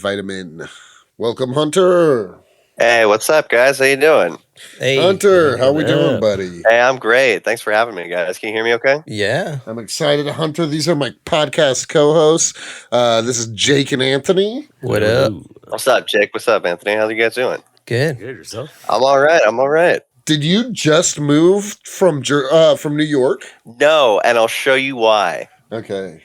invite him in. Welcome, Hunter. Hey, what's up, guys? How you doing? Hey, Hunter, how we doing, buddy? Hey, I'm great. Thanks for having me, guys. Can you hear me okay? Yeah. I'm excited, Hunter. These are my podcast co-hosts. This is Jake and Anthony. What up? What's up, Jake? What's up, Anthony? How you guys doing? Good. Good yourself. I'm all right. Did you just move from New York? No, and I'll show you why. Okay.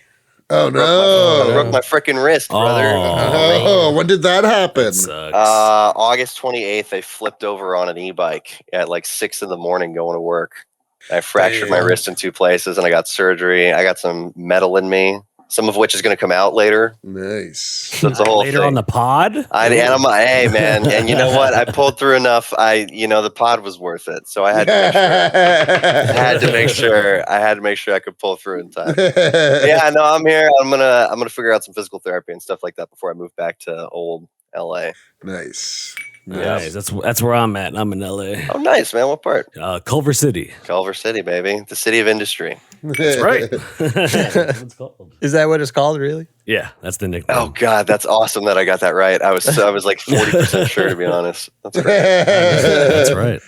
Oh, no. I broke my freaking wrist, brother. Oh, when did that happen? Sucks. August 28th, I flipped over on an e-bike at like 6 a.m. going to work. I fractured my wrist in 2 places, and I got surgery. I got some metal in me, some of which is going to come out later. Nice. That's the whole Later thing. on the pod? Hey, man. And you know what? I pulled through enough. The pod was worth it. So I had to make sure. I had to make sure I could pull through in time. Yeah, no, I'm here. I'm gonna figure out some physical therapy and stuff like that before I move back to old LA. Nice. Nice. That's where I'm at. I'm in LA. Oh, nice, man. What part? Culver City. Culver City, baby. The city of industry. That's right. That's what it's called. Is that what it's called, really? Yeah, that's the nickname. Oh God, that's awesome that I got that right. I was like 40% sure, to be honest. That's great. That's right.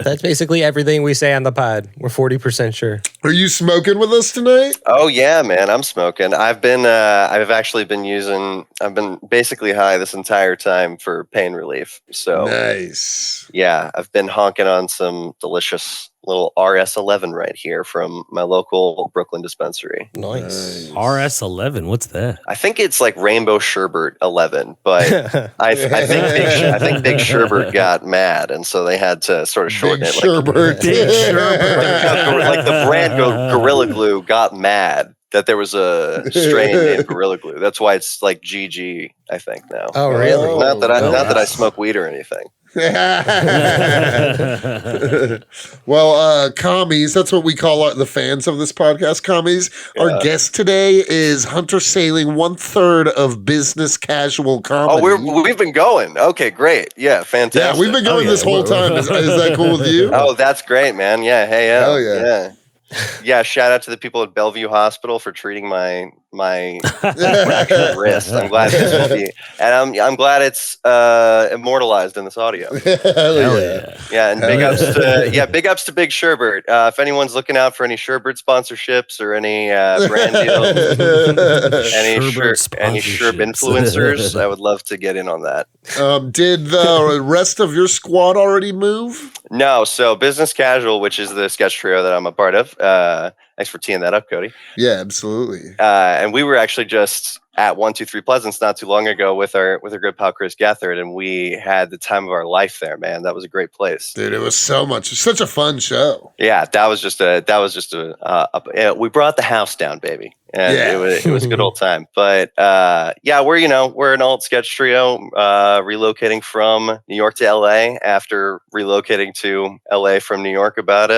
That's basically everything we say on the pod. We're 40% sure. Are you smoking with us tonight? Oh yeah, man, I'm smoking. I've been basically high this entire time for pain relief. So Nice. yeah, I've been honking on some delicious little RS11 right here from my local Brooklyn dispensary. Nice. RS11. What's that? I think it's like Rainbow Sherbert 11, but I think Big Sherbert got mad, and so they had to sort of shorten Big it. Sherbert. Big Sherbert. Like the brand Gorilla Glue got mad that there was a strain named Gorilla Glue. That's why it's like GG, I think now. Oh, really? Not that I smoke weed or anything. Well, commies, that's what we call the fans of this podcast, commies. Yeah. Our guest today is Hunter Sailing, 1/3 of Business Casual Comedy. Oh, we've been going. Okay, great. Yeah, fantastic. Yeah, we've been going this whole time. Is that cool with you? Oh, that's great, man. Yeah, hey, yeah. Hell yeah. Yeah, shout out to the people at Bellevue Hospital for treating my fractured wrist. I'm glad this will be, and I'm glad it's immortalized in this audio. Hell yeah. Yeah, and big ups to Big Sherbert. If anyone's looking out for any Sherbert sponsorships or any brand deals, any Sherb influencers, I would love to get in on that. Did the rest of your squad already move? No, so Business Casual, which is the sketch trio that I'm a part of. Thanks for teeing that up, Cody. Yeah, absolutely. And we were actually just at 123 Pleasance not too long ago with our good pal Chris Gethard, and we had the time of our life there, man. That was a great place, Dude, it was such a fun show. Yeah, we brought the house down, baby, and it was a good old time. But yeah, we're an old sketch trio, relocating from New York to LA after relocating to LA from New York about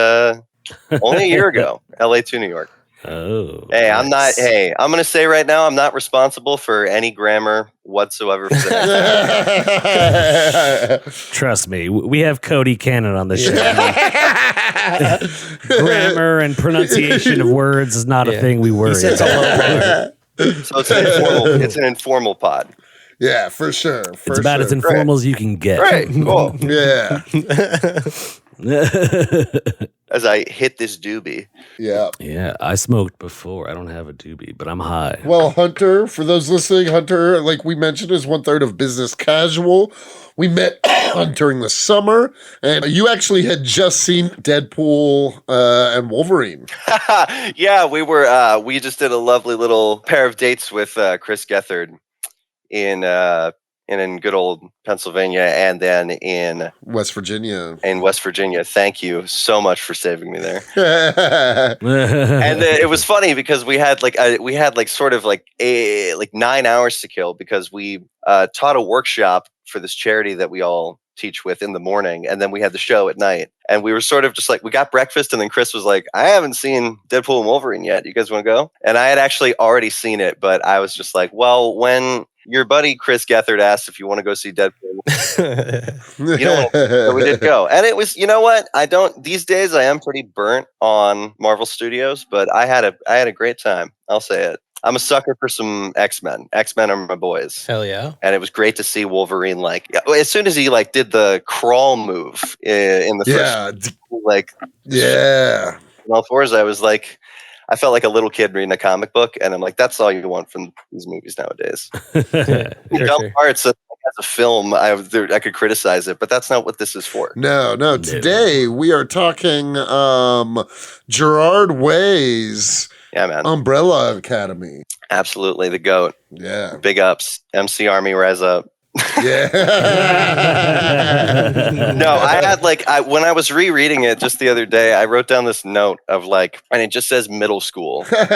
only a year ago. LA to New York. Oh. Hey, nice. I'm going to say right now, I'm not responsible for any grammar whatsoever. For that. Trust me, we have Cody Cannon on the show. Grammar and pronunciation of words is not a thing we worry about. So it's an informal pod. Yeah, for sure. It's about as informal as you can get. Right. Cool. Yeah. As I hit this doobie. Yeah. Yeah, I smoked before. I don't have a doobie, but I'm high. Well, Hunter, for those listening, Hunter, like we mentioned, is 1/3 of Business Casual. We met during the summer, and you actually had just seen Deadpool and Wolverine. Yeah, we just did a lovely little pair of dates with Chris Gethard in good old Pennsylvania, and then in West Virginia. Thank you so much for saving me there. And it was funny because we had 9 hours to kill because we taught a workshop for this charity that we all teach with in the morning, and then we had the show at night, and we were sort of just like, we got breakfast, and then Chris was like, I haven't seen Deadpool and Wolverine yet, you guys want to go? And I had actually already seen it, but I was just like, well, when your buddy Chris Gethard asked if you want to go see Deadpool, so we did go. And it was, you know what, these days I am pretty burnt on Marvel Studios, but I had a great time, I'll say it. I'm a sucker for some X-Men. X-Men are my boys. Hell yeah. And it was great to see Wolverine, like, as soon as he, like, did the crawl move in the first, like, yeah. in all fours, I was like, I felt like a little kid reading a comic book, and I'm like, that's all you want from these movies nowadays. Dumb parts as a film, I could criticize it, but that's not what this is for. No. Today we are talking Gerard Way's Umbrella Academy. Absolutely, the GOAT. Yeah. Big ups. MC Army, rise up. Yeah. No, I had when I was rereading it just the other day, I wrote down this note of and it just says middle school. Because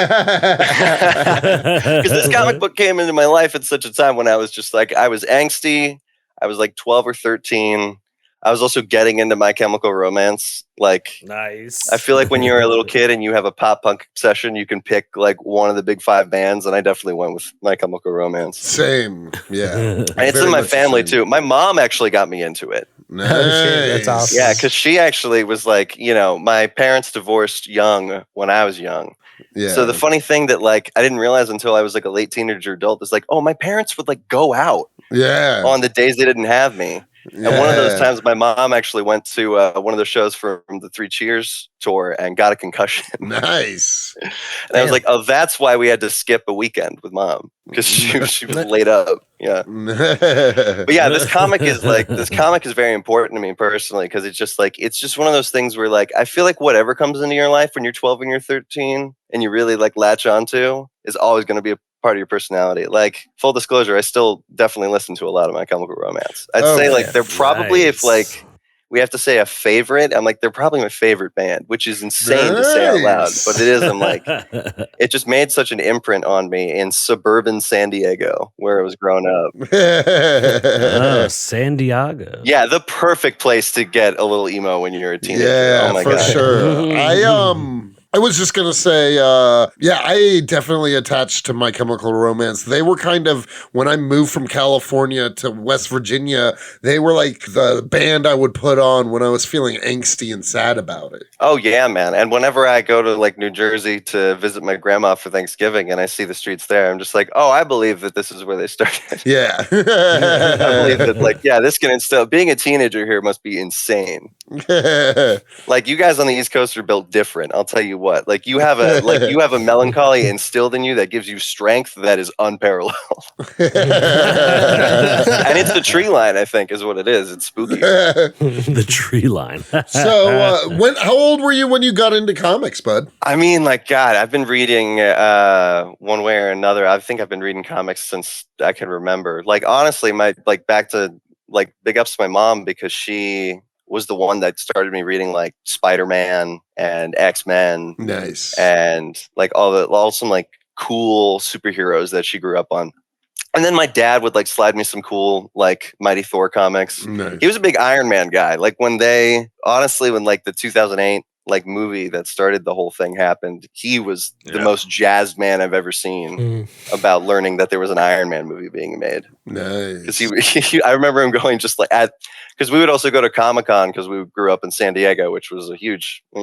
this comic book came into my life at such a time when I was just I was angsty. I was 12 or 13. I was also getting into My Chemical Romance. Nice. I feel like when you're a little kid and you have a pop punk obsession, you can pick one of the big 5 bands, and I definitely went with My Chemical Romance. Same, yeah. And it's in my family too. My mom actually got me into it. Nice. That's awesome. Yeah, because she actually was my parents divorced young when I was young. Yeah. So the funny thing that I didn't realize until I was a late teenager adult is my parents would go out on the days they didn't have me. Yeah. And one of those times, my mom actually went to one of the shows from the 3 Cheers tour and got a concussion. Nice. And I was like, oh, that's why we had to skip a weekend with mom, because she was laid up. Yeah. But yeah, this comic is very important to me personally, because it's just one of those things where I feel like whatever comes into your life when you're 12 and you're 13 and you really latch onto is always going to be a part of your personality. Full disclosure, I still definitely listen to a lot of My Chemical Romance. I'd say they're probably, if we have to say a favorite, I'm they're probably my favorite band, which is insane to say out loud, but it is. I'm it just made such an imprint on me in suburban San Diego, where I was growing up. San Diego. Yeah, the perfect place to get a little emo when you're a teenager. Yeah, oh my for God. Sure. I was just going to say, I definitely attached to My Chemical Romance. They were kind of, when I moved from California to West Virginia, they were the band I would put on when I was feeling angsty and sad about it. Oh, yeah, man. And whenever I go to New Jersey to visit my grandma for Thanksgiving and I see the streets there, I'm just oh, I believe that this is where they started. Yeah. I believe that, this can instill, being a teenager here must be insane. You guys on the East Coast are built different. I'll tell you what. You have a melancholy instilled in you that gives you strength that is unparalleled. And it's the tree line, I think, is what it is. It's spooky. The tree line. So, how old were you when you got into comics, bud? I mean, God, I've been reading one way or another. I think I've been reading comics since I can remember. Honestly, my back to big ups to my mom, because she was the one that started me reading Spider-Man and X-Men. Nice. And all some cool superheroes that she grew up on. And then my dad would slide me some cool Mighty Thor comics. Nice. He was a big Iron Man guy. When the 2008 movie that started the whole thing happened, he was the most jazzed man I've ever seen about learning that there was an Iron Man movie being made. Nice. Because I remember him going because we would also go to Comic-Con, because we grew up in San Diego, which was a huge, I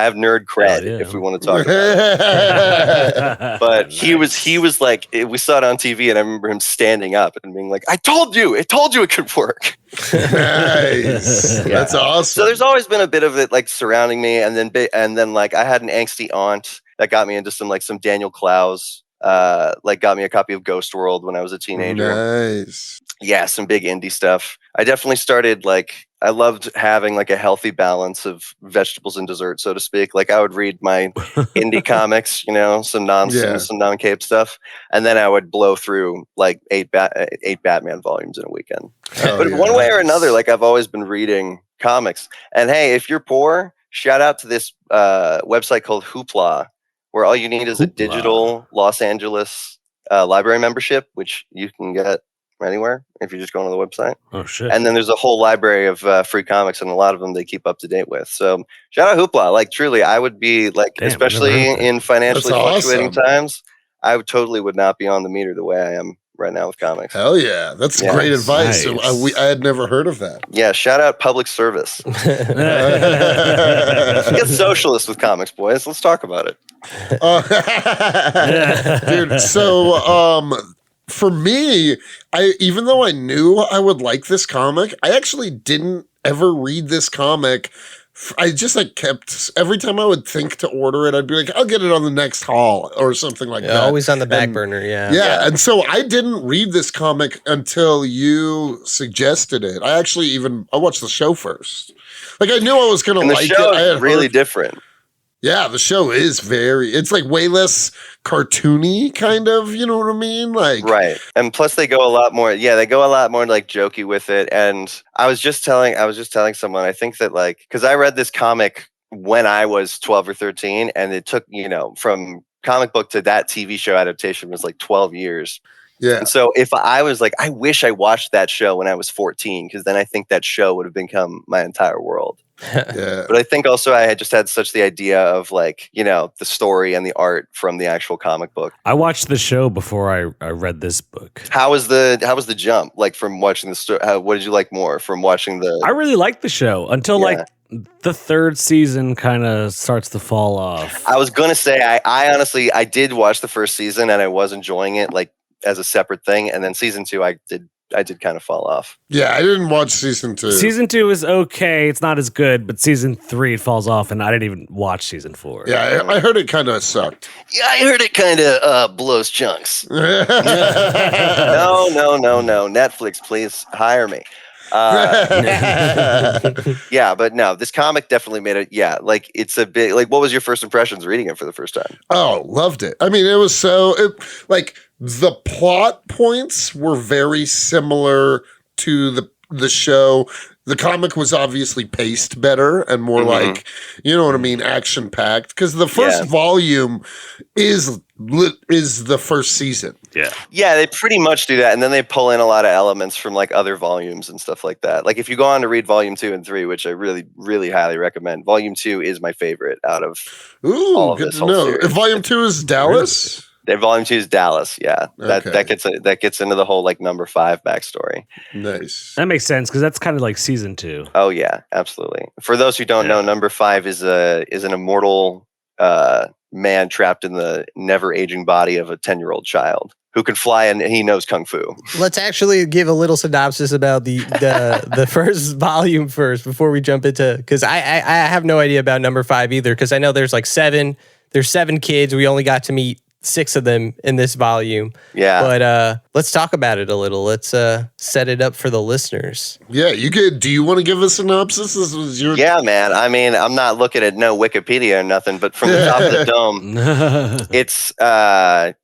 have nerd cred if we want to talk about it. But he was we saw it on TV, and I remember him standing up and being I told you it could work. Nice. That's awesome. So there's always been a bit of it surrounding me, and then I had an angsty aunt that got me into some Daniel Clowes. Got me a copy of Ghost World when I was a teenager. Nice. Yeah, some big indie stuff. I definitely started I loved having a healthy balance of vegetables and dessert, so to speak. I would read my indie comics, some nonsense, some non-cape stuff, and then I would blow through 8 Batman volumes in a weekend. But one way or another, I've always been reading comics. And hey, if you're poor, shout out to this website called Hoopla, where all you need is a digital Los Angeles library membership, which you can get anywhere if you're just going to the website. Oh shit. And then there's a whole library of free comics, and a lot of them they keep up to date with. So shout out Hoopla. Truly, I would be especially in financially fluctuating times, I would not be on the meter the way I am right now with comics. Hell yeah. That's Yeah. great advice. Nice. I had never heard of that. Yeah, shout out public service. Get socialist with comics, boys. Let's talk about it. Dude, so for me, even though I knew I would like this comic, I actually didn't ever read this comic. I just kept, every time I would think to order it, I'd be like, I'll get it on the next haul or something like that. Always on the back burner, yeah. Yeah, and so I didn't read this comic until you suggested it. I watched the show first. I knew I was going to like it. The show is really different. Yeah, the show is it's way less cartoony, kind of, you know what I mean? Right. And plus they go a lot more jokey with it. And I was just telling someone, I think that because I read this comic when I was 12 or 13, and it took, from comic book to that TV show adaptation was 12 years. Yeah. And so if I was I wish I watched that show when I was 14, because then I think that show would have become my entire world. Yeah. But I think also I had just had such the idea of the story and the art from the actual comic book. I watched the show before I read this book. How was the jump from watching the story? What did you like more from watching the? I really liked the show until the third season kind of starts to fall off. I was gonna say I honestly did watch the first season and I was enjoying it as a separate thing, and then season 2 I did kind of fall off. Yeah, I didn't watch season 2. Season 2 is okay. It's not as good, but season 3 it falls off, and I didn't even watch season 4. Yeah, I heard it kind of sucked. Yeah, I heard it kind of blows chunks. No. Netflix, please hire me. Yeah, but no, this comic definitely made it. Yeah, it's a bit what was your first impressions reading it for the first time? Oh, loved it. I mean, it was the plot points were very similar to the show. The comic was obviously paced better and more you know what I mean, action packed. Because the first volume is the first season. Yeah, they pretty much do that, and then they pull in a lot of elements from other volumes and stuff like that. If you go on to read volume 2 and 3, which I really, really highly recommend, volume 2 is my favorite out of all of good this to whole know. series. Volume 2 is Dallas. Volume 2 is Dallas. Yeah, that gets into the whole number 5 backstory. Nice. That makes sense because that's kind of like season 2. Oh yeah, absolutely. For those who don't know, number 5 is an immortal man trapped in the never aging body of a 10-year-old child who can fly and he knows kung fu. Let's actually give a little synopsis about the first volume first before we jump into, because I have no idea about number 5 either, because I know there's 7 kids. We only got to meet 6 of them in this volume. Yeah. But let's talk about it a little. Let's set it up for the listeners. Yeah, you could. Do you want to give a synopsis? This was your. Yeah, man. I mean, I'm not looking at no Wikipedia or nothing, but from the top of the dome, it's a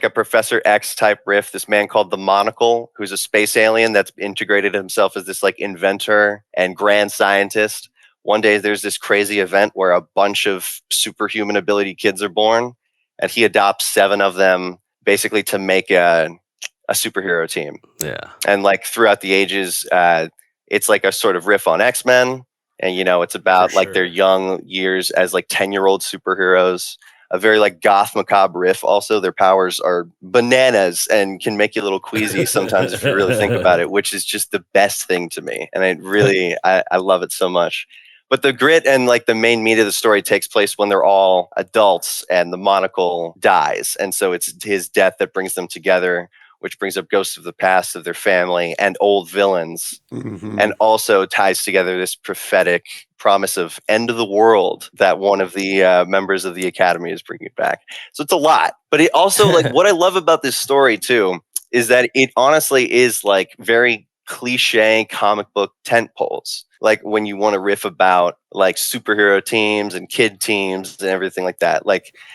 Professor X type riff. This man called the Monocle, who's a space alien that's integrated himself as this inventor and grand scientist. One day, there's this crazy event where a bunch of superhuman ability kids are born. And he adopts 7 of them basically to make a superhero team. Yeah. And throughout the ages, it's a sort of riff on X-Men. And, it's about their young years as 10-year-old superheroes. A very goth macabre riff. Also, their powers are bananas and can make you a little queasy sometimes if you really think about it, which is just the best thing to me. And I love it so much. But the grit and the main meat of the story takes place when they're all adults and the Monocle dies. And so it's his death that brings them together, which brings up ghosts of the past of their family and old villains, and also ties together this prophetic promise of end of the world that one of the members of the Academy is bringing back. So it's a lot. But it also, what I love about this story too, is that it honestly is very cliche comic book tent poles. When you want to riff about superhero teams and kid teams and everything like that.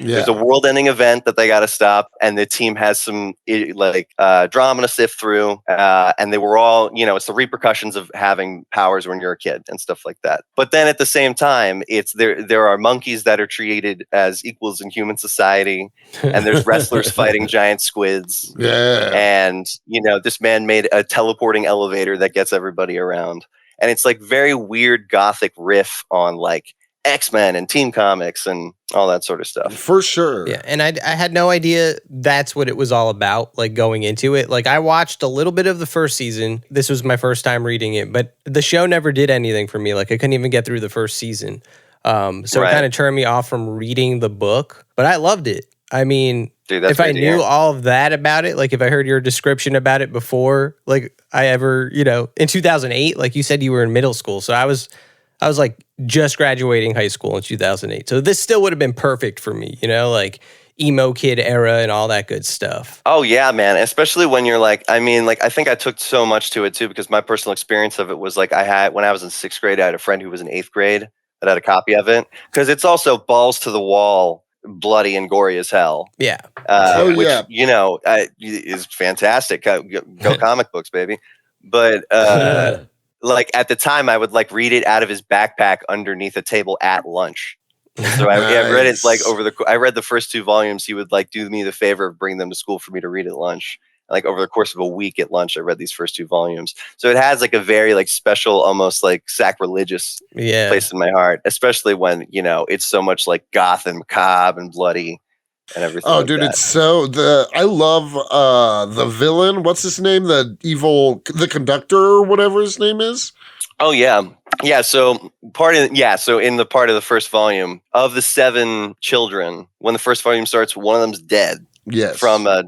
There's a world-ending event that they got to stop, and the team has some drama to sift through, and they were all, it's the repercussions of having powers when you're a kid and stuff like that. But then at the same time, it's there are monkeys that are treated as equals in human society, and there's wrestlers fighting giant squids. Yeah. And this man made a teleporting elevator that gets everybody around. And it's very weird gothic riff on X-Men and Team Comics and all that sort of stuff. For sure. Yeah, and I had no idea that's what it was all about, like going into it. Like I watched a little bit of the first season. This was my first time reading it, but the show never did anything for me. Like I couldn't even get through the first season. So it kind of turned me off from reading the book, but I loved it. I mean, dude, that's if I knew all of that about it, like if I heard your description about it before, like I ever, in 2008, like you said you were in middle school. So I was like just graduating high school in 2008. So this still would have been perfect for me, like emo kid era and all that good stuff. Oh yeah, man. Especially when you're like, I think I took so much to it too, because my personal experience of it was like when I was in 6th grade, I had a friend who was in 8th grade that had a copy of it. Cause it's also balls to the wall, bloody and gory as hell. Yeah. Which, is fantastic. Go comic books, baby. But, like at the time I would like read it out of his backpack underneath a table at lunch. So I read it like I read the first 2 volumes. He would like do me the favor of bringing them to school for me to read at lunch. Like over the course of a week at lunch, I read these first 2 volumes. So it has like a very like special, almost like sacrilegious place in my heart, especially when, it's so much like goth and macabre and bloody and everything. Oh, like dude, that. it's so I love the villain. What's his name? The conductor or whatever his name is. Oh yeah. Yeah. So in the part of the first volume of the 7 children, when the first volume starts, one of them's dead. Yes. From a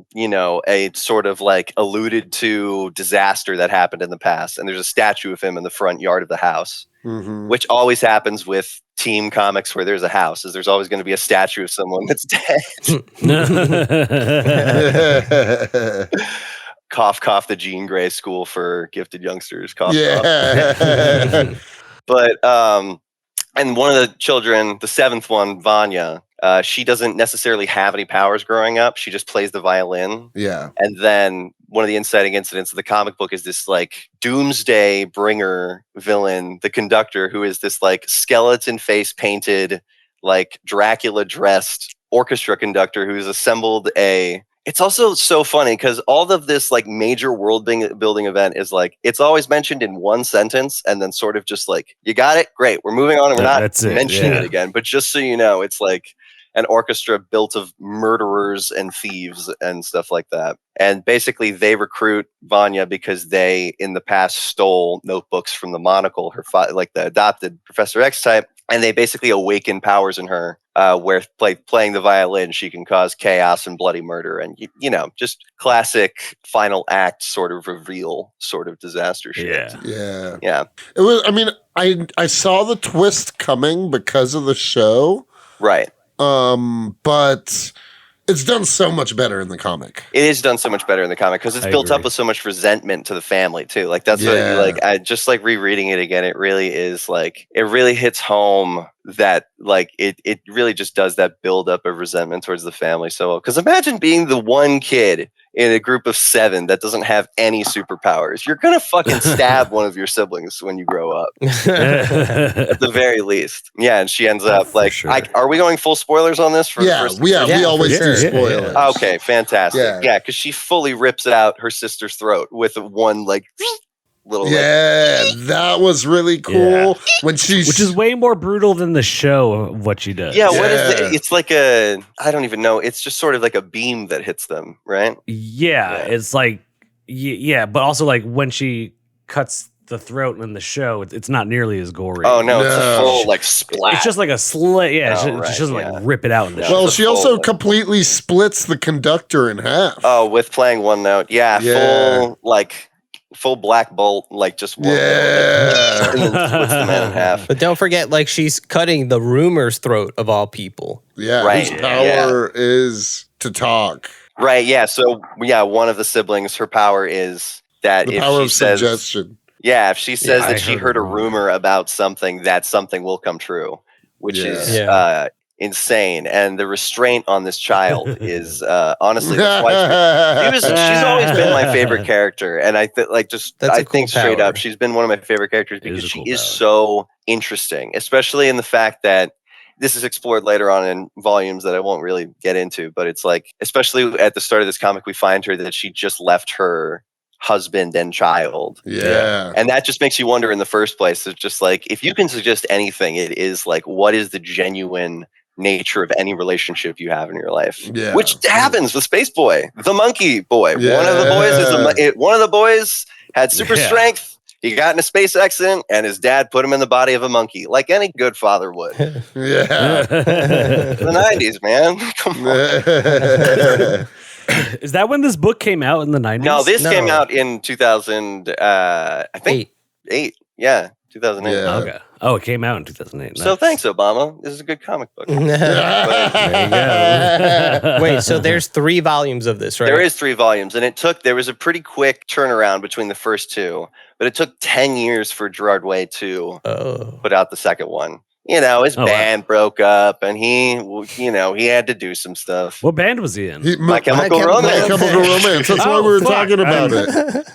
sort of like alluded to disaster that happened in the past. And there's a statue of him in the front yard of the house, which always happens with Team Comics where there's a house, is there's always going to be a statue of someone that's dead. Cough, cough, the Jean Grey School for Gifted Youngsters. Cough, cough. But, and one of the children, the 7th one, Vanya, she doesn't necessarily have any powers growing up. She just plays the violin. Yeah. And then one of the inciting incidents of the comic book is this like doomsday bringer villain, the conductor, who is this like skeleton face painted, like Dracula dressed orchestra conductor who's assembled it's also so funny because all of this like major world building event is like, it's always mentioned in one sentence and then sort of just like, you got it? Great. We're moving on and we're not mentioning it again. But just so you know, it's like an orchestra built of murderers and thieves and stuff like that. And basically they recruit Vanya because they in the past stole notebooks from the Monocle, like the adopted Professor X type. And they basically awaken powers in her where playing the violin, she can cause chaos and bloody murder. And, just classic final act sort of reveal sort of disaster shit. Yeah. Yeah. It was, I saw the twist coming because of the show. Right. But it's done so much better in the comic. It is done so much better in the comic because it's built up with so much resentment to the family too. Like that's what I just like rereading it again. It really is like, it really hits home that like it really just does that build up of resentment towards the family. So, because imagine being the one kid in a group of 7 that doesn't have any superpowers. You're going to fucking stab one of your siblings when you grow up. At the very least. Yeah, and she ends up like, are we going full spoilers on this? We always do spoilers. Yeah. Okay, fantastic. Yeah, because she fully rips out her sister's throat with one like little. Yeah, that was really cool. Yeah. Which is way more brutal than the show of what she does. Yeah, what is it? It's like I don't even know. It's just sort of like a beam that hits them, right? Yeah. It's like, but also like when she cuts the throat in the show, it's not nearly as gory. Oh no, it's a full like splat. It's just like a slit. Yeah, she doesn't like rip it out in the show. Well, she also completely splits the conductor in half. Oh, with playing one note. Yeah. Full black bolt, like just one. Yeah. And then splits the man in half. But don't forget, like she's cutting the rumor's throat of all people. Yeah, right. Whose power is to talk. Right. Yeah. So one of the siblings, her power is that the if power she of says, suggestion. Yeah, if she says that she heard a rumor about something, that something will come true, which is insane. And the restraint on this child is honestly that's why she's always been my favorite character. And I think straight up, she's been one of my favorite characters because she is so interesting, especially in the fact that this is explored later on in volumes that I won't really get into, but it's like, especially at the start of this comic, we find her that she just left her husband and child. Yeah. And that just makes you wonder in the first place. It's just like, if you can suggest anything, it is like, what is the genuine nature of any relationship you have in your life? Yeah. Which happens with Space Boy, the monkey boy. Yeah. One of the boys had super strength. He got in a space accident, and his dad put him in the body of a monkey, like any good father would. Yeah. The 90s, man. Come on. Is that when this book came out in the 90s? No, this came out in 2000. I think 8. Yeah, 2008. Yeah. Okay. Oh, it came out in 2008. So thanks, Obama. This is a good comic book. There you go. Wait, so there's 3 volumes of this, right? There is 3 volumes, and there was a pretty quick turnaround between the first 2, but it took 10 years for Gerard Way to put out the second one. You know, his band broke up, and he had to do some stuff. What band was he in? My Chemical Romance. My Chemical Romance. That's why we were talking about it.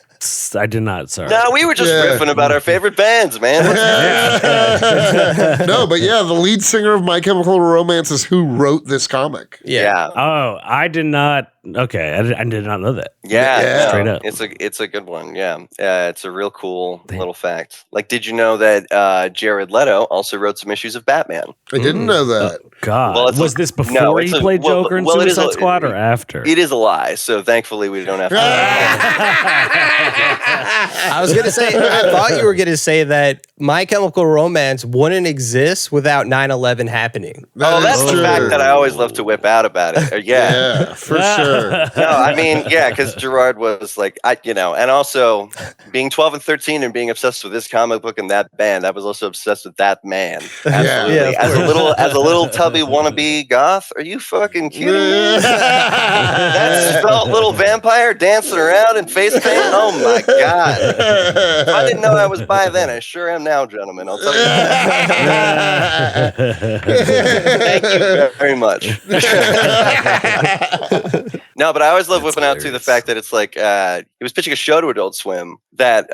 I did not. Sorry. No, we were just riffing about our favorite bands, man. No, but yeah, the lead singer of My Chemical Romance is who wrote this comic. Yeah. Oh, I did not. Okay, I did not know that. Yeah. Straight up. It's a good one. Yeah. It's a real cool little fact. Like, did you know that Jared Leto also wrote some issues of Batman? I didn't know that. God. Well, was this before he played Joker in Suicide Squad or after? It is a lie, so thankfully we don't have to. I was gonna say, I thought you were gonna say that My Chemical Romance wouldn't exist without 9/11 happening. That's the fact that I always love to whip out about it. Yeah, for sure. No, I mean, yeah, because Gerard was like, and also being 12 and 13 and being obsessed with this comic book and that band, I was also obsessed with that man. Absolutely. Yeah, as a little tubby wannabe goth, are you fucking kidding me? That svelte little vampire dancing around in face paint. Oh my god! If I didn't know I was bi then, I sure am now, gentlemen. I'll tell you. Thank you very much. No, but I always love whipping out to the fact that it's like he was pitching a show to Adult Swim that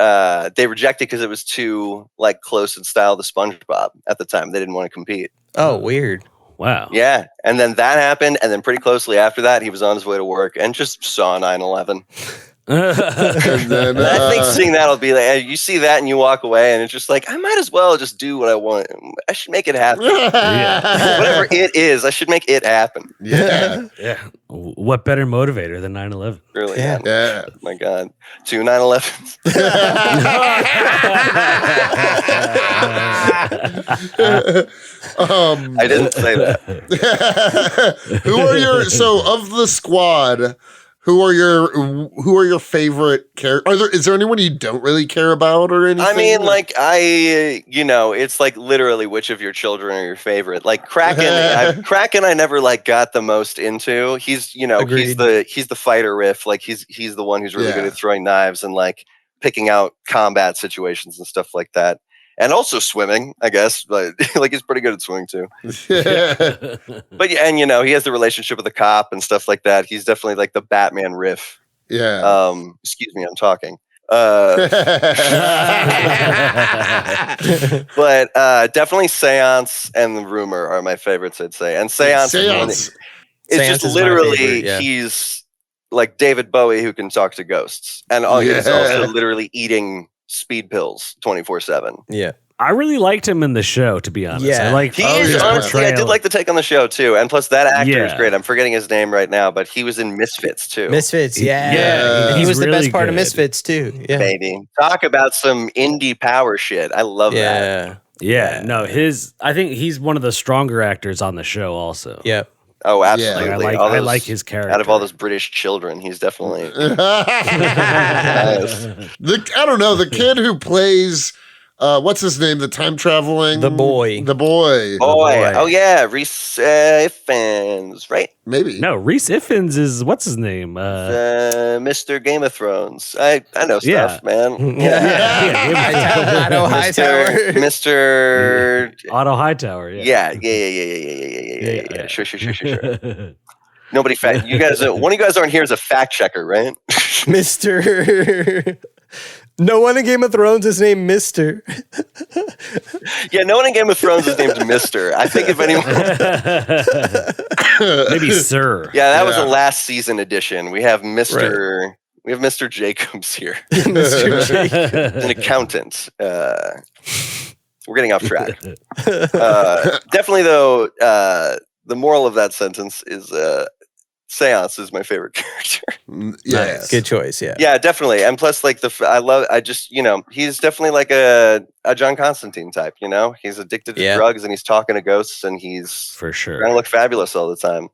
they rejected because it was too like close in style to SpongeBob at the time. They didn't want to compete. Oh, weird. Wow. Yeah, and then that happened, and then pretty closely after that, he was on his way to work and just saw 9/11. And then, I think seeing that'll be like, you see that and you walk away, and it's just like, I might as well just do what I want. I should make it happen. Whatever it is, I should make it happen. Yeah. Yeah. What better motivator than 9/11? Really? Yeah. Yeah. Oh my God. 2 9/11s. I didn't say that. Of the squad, who are your favorite characters? Is there anyone you don't really care about or anything? I mean, like, it's like literally which of your children are your favorite. Like Kraken, Kraken I never like got the most into. He's he's the fighter riff. Like he's the one who's really good at throwing knives and like picking out combat situations and stuff like that. And also swimming, I guess, but like he's pretty good at swimming too. But yeah, and he has the relationship with the cop and stuff like that. He's definitely like the Batman riff. Yeah. Excuse me, I'm talking. But definitely Seance and the Rumor are my favorites, I'd say. And Seance is just literally he's like David Bowie who can talk to ghosts, and he's also literally eating speed pills 24/7. Yeah. I really liked him in the show, to be honest. Yeah. I like Honestly, I did like the take on the show too. And plus that actor is great. I'm forgetting his name right now, but he was in Misfits too. Misfits, yeah. Yeah, He was the really best part of good. Misfits too. Yeah. Baby. Talk about some indie power shit. I love that. Yeah. Yeah, no, I think he's one of the stronger actors on the show also. Yep. Oh, absolutely. Like, I like his character. Out of all those British children, he's definitely nice. I don't know, the kid who plays what's his name? The time traveling The boy. Boy. Oh yeah, Reese Ifans, right? Maybe. No, Reese Ifans is what's his name? Mr. Game of Thrones. I know stuff, man. Otto Hightower. Mr. Otto Hightower. Yeah. Sure. Nobody fact. You guys. One of you guys aren't here as a fact checker, right? Mr. No one in Game of Thrones is named Mr. Yeah, no one in Game of Thrones is named Mr. I think if anyone, Maybe Sir. yeah, that was the last season edition. We have Mr. Mr. Jacobs here, Mr. Jake. an accountant. We're getting off track. Definitely, though, the moral of that sentence is Seance is my favorite character. Yes. Good choice. Yeah. Yeah, definitely. And plus, like, he's definitely like a John Constantine type, you know? He's addicted to drugs and he's talking to ghosts and he's For sure. trying to look fabulous all the time.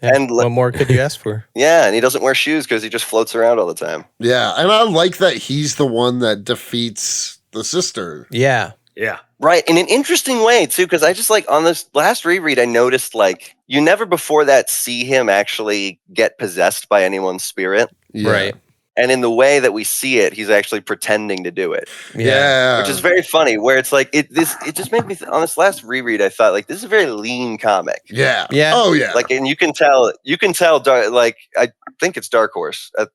Yeah. And What more could you ask for? yeah, and he doesn't wear shoes because he just floats around all the time. Yeah, and I like that he's the one that defeats the sister. Yeah. Yeah. Right, in an interesting way, too, because I just, like, on this last reread, I noticed, like, you never before that see him actually get possessed by anyone's spirit. Yeah. Right. And in the way that we see it, he's actually pretending to do it. Yeah. Which is very funny, where it's like, it just made me, on this last reread, I thought, like, this is a very lean comic. Yeah. Yeah. Oh, yeah. Like, and you can tell, like, I think it's Dark Horse. I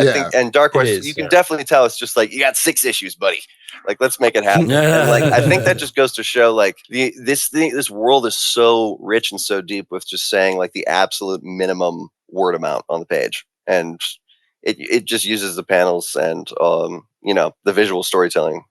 think, and Dark Horse, is, you can definitely tell it's just like, you got 6 issues, buddy. Like, let's make it happen. And, like, I think that just goes to show, like, this world is so rich and so deep with just saying, like, the absolute minimum word amount on the page. And it just uses the panels and, you know, the visual storytelling.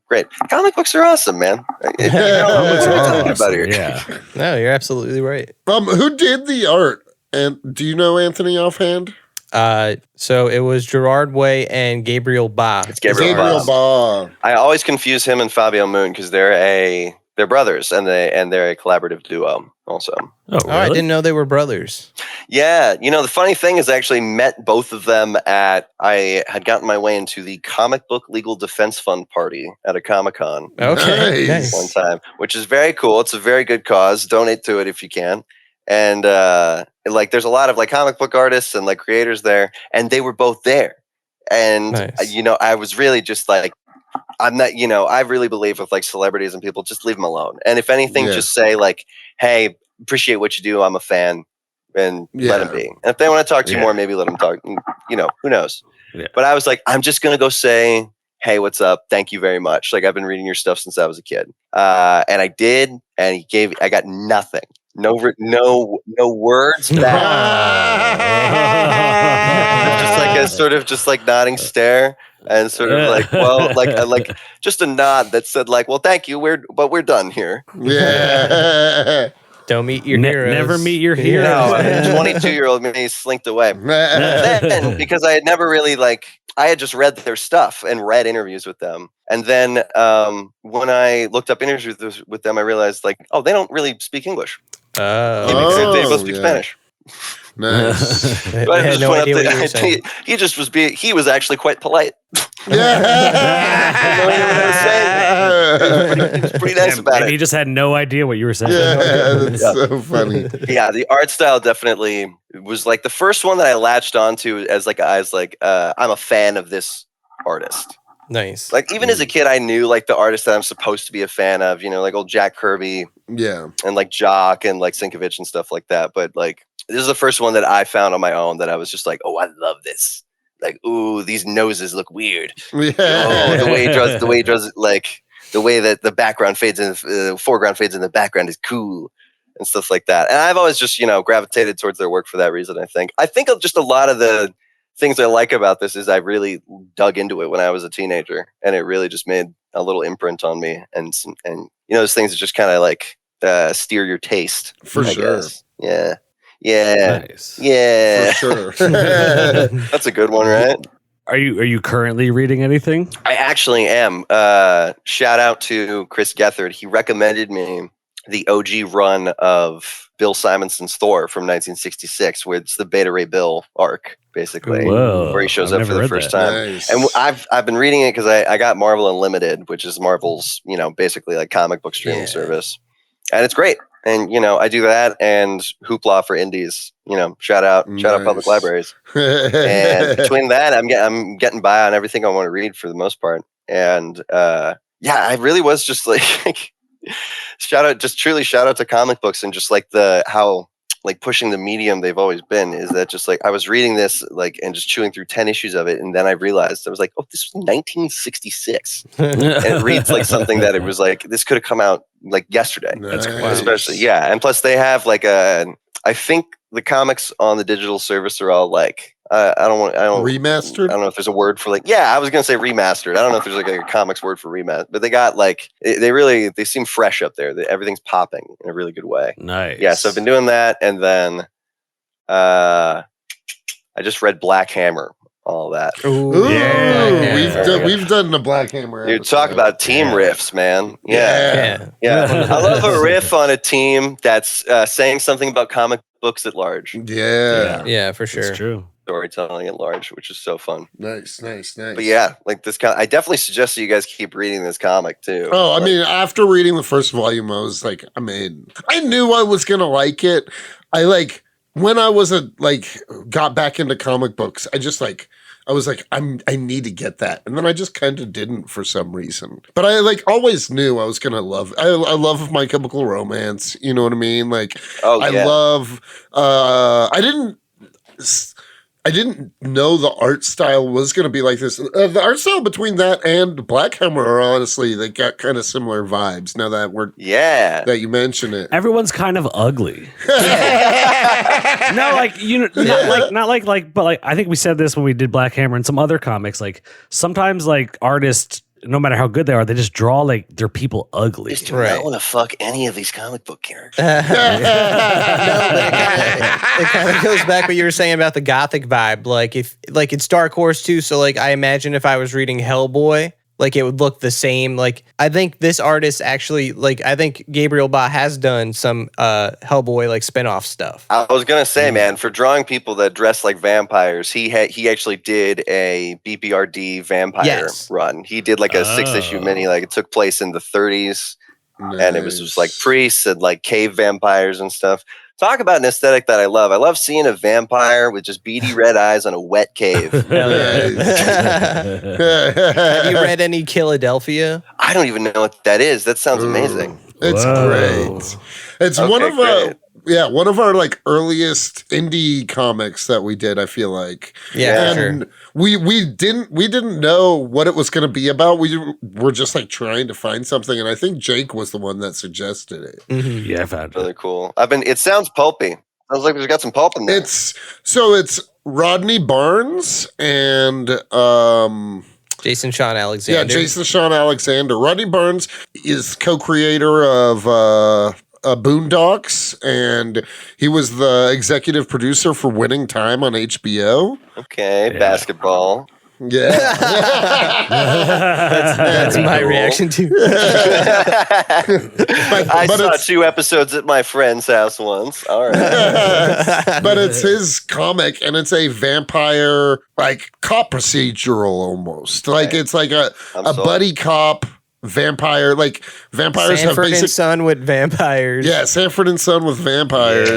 Great. Comic books are awesome, man. You know, what's what we're talking about here. Yeah. No, you're absolutely right. Who did the art? And do you know Anthony offhand? So it was Gerard Way and Gabriel Bá. It's Gabriel Bá. I always confuse him and Fabio Moon because they're brothers and they're a collaborative duo also. Oh, really? I didn't know they were brothers. Yeah, you know, the funny thing is I actually met both of them I had gotten my way into the Comic Book Legal Defense Fund party at a Comic-Con Okay. Nice. one time, which is very cool. It's a very good cause. Donate to it if you can. And like there's a lot of like comic book artists and like creators there, and they were both there. And Nice. you know, I was really just like, I'm not, you know, I really believe with like celebrities and people, just leave them alone. And if anything, just say like, hey, appreciate what you do. I'm a fan, and let them be. And if they want to talk to you more, maybe let them talk. You know, who knows? Yeah. But I was like, I'm just gonna go say, hey, what's up? Thank you very much. Like I've been reading your stuff since I was a kid, and I did. And I got nothing. No words back. Just like a sort of just like nodding stare and sort of like, well, like just a nod that said like, well, thank you. We're done here. Yeah. Don't meet your heroes. Never meet your heroes. No, 22-year-old me slinked away. Then, because I had never really I had just read their stuff and read interviews with them. And then when I looked up interviews with them, I realized like, oh, they don't really speak English. They both speak Spanish. Nice. I had no idea what you were saying. He was actually quite polite. He was pretty nice about it. He just had no idea what you were saying. Yeah, that's so funny. Yeah, the art style definitely was like the first one that I latched onto as like I'm a fan of this artist. Nice. Like even as a kid, I knew like the artists that I'm supposed to be a fan of, you know, like old Jack Kirby, and like Jock and like Sienkiewicz and stuff like that. But like this is the first one that I found on my own that I was just like, oh, I love this. Like, ooh, these noses look weird. Yeah. Oh, the way he draws, like the way that the background fades in, the foreground fades in the background is cool and stuff like that. And I've always just, you know, gravitated towards their work for that reason. I think just a lot of the things I like about this is I really dug into it when I was a teenager, and it really just made a little imprint on me. And you know, those things that just kind of like steer your taste. For sure. Guess. Yeah. Nice. Yeah. For sure. That's a good one, right? Are you currently reading anything? I actually am. Shout out to Chris Gethard. He recommended me the OG run of Bill Simonson's Thor from 1966, where it's the Beta Ray Bill arc, basically, where he shows up for the first time. Nice. And I've been reading it because I got Marvel Unlimited, which is Marvel's, you know, basically like comic book streaming service, and it's great. And you know, I do that and Hoopla for indies. You know, shout out public libraries. And between that, I'm getting by on everything I want to read for the most part. And I really was just like shout out to comic books and just like how like pushing the medium they've always been. Is that just like I was reading this like and just chewing through 10 issues of it, and then I realized I was like, oh, this was 1966, and it reads like something that it was like this could have come out like yesterday. Nice. Especially, yeah. And plus they have like I think the comics on the digital service are all like I don't Remastered? I don't know if there's a word for I was gonna say remastered. I don't know if there's like a comics word for remastered, but they got they seem fresh up there. Everything's popping in a really good way. Nice. Yeah, so I've been doing that, and then I just read Black Hammer. All that. Ooh, yeah. we've done the Black Hammer. Dude, talk about team riffs, man. Yeah. I love a riff on a team that's saying something about comic books at large. Yeah, for sure. It's true. Storytelling at large, which is so fun. Nice. But yeah, like this I definitely suggest that you guys keep reading this comic too. Oh, I mean, after reading the first volume, I was like, I knew I was gonna like it. When I was got back into comic books, I was like, I need to get that. And then I just kind of didn't for some reason. But I always knew I was going to love, I love My Chemical Romance. You know what I mean? I love, I didn't know the art style was going to be like this. The art style between that and Black Hammer are honestly, they got kind of similar vibes now that you mention it. Everyone's kind of ugly. No, but I think we said this when we did Black Hammer and some other comics. Like sometimes artists, no matter how good they are, they just draw their people ugly. Just do not want to fuck any of these comic book characters. No, but it kind of goes back what you were saying about the gothic vibe. If it's Dark Horse too, so I imagine if I was reading Hellboy, it would look the same. I think this artist actually, I think Gabriel Bá has done some Hellboy spinoff stuff. I was gonna say, man, for drawing people that dress like vampires, he actually did a BPRD vampire run. He did a 6-issue mini, it took place in the 30s, and it was just priests and cave vampires and stuff. Talk about an aesthetic that I love. I love seeing a vampire with just beady red eyes on a wet cave. Have you read any Philadelphia? I don't even know what that is. That sounds amazing. It's great. It's one of our earliest indie comics that we did, I feel like. Yeah, and sure. we didn't know what it was going to be about. We were just trying to find something, and I think Jake was the one that suggested it. Mm-hmm. Yeah, I found really cool. It sounds pulpy. Sounds like there's got some pulp in there. It's Rodney Barnes and Jason Sean Alexander. Yeah, Jason Sean Alexander. Rodney Barnes is co-creator of Boondocks, and he was the executive producer for Winning Time on HBO. Okay, basketball. Yeah. That's my reaction to I saw 2 episodes at my friend's house once. All right. But it's his comic, and it's a vampire, cop procedural almost. It's a buddy cop vampire. Vampires Sanford have basic... and Son with vampires. Yeah, Sanford and Son with vampires.